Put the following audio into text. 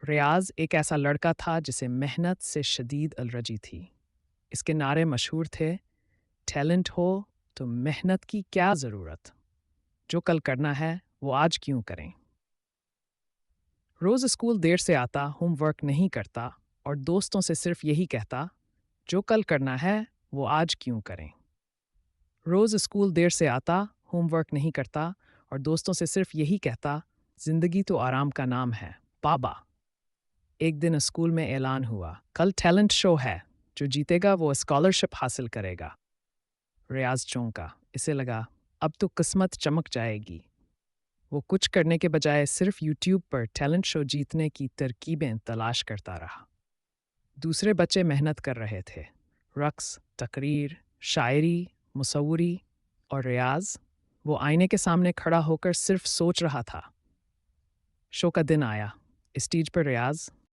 ریاض ایک ایسا لڑکا تھا جسے محنت سے شدید الرجی تھی۔ اس کے نعرے مشہور تھے، ٹیلنٹ ہو تو محنت کی کیا ضرورت، جو کل کرنا ہے وہ آج کیوں کریں۔ روز اسکول دیر سے آتا، ہوم ورک نہیں کرتا اور دوستوں سے صرف یہی کہتا، جو کل کرنا ہے وہ آج کیوں کریں۔ روز اسکول دیر سے آتا، ہوم ورک نہیں کرتا اور دوستوں سے صرف یہی کہتا، زندگی تو آرام کا نام ہے بابا۔ ایک دن اسکول میں اعلان ہوا، کل ٹیلنٹ شو ہے، جو جیتے گا وہ اسکالرشپ حاصل کرے گا۔ ریاض چونکا، اسے لگا اب تو قسمت چمک جائے گی۔ وہ کچھ کرنے کے بجائے صرف یوٹیوب پر ٹیلنٹ شو جیتنے کی ترکیبیں تلاش کرتا رہا۔ دوسرے بچے محنت کر رہے تھے، رقص، تقریر، شاعری، مصوری، اور ریاض وہ آئینے کے سامنے کھڑا ہو کر صرف سوچ رہا تھا۔ شو کا دن آیا، اسٹیج پر ریاض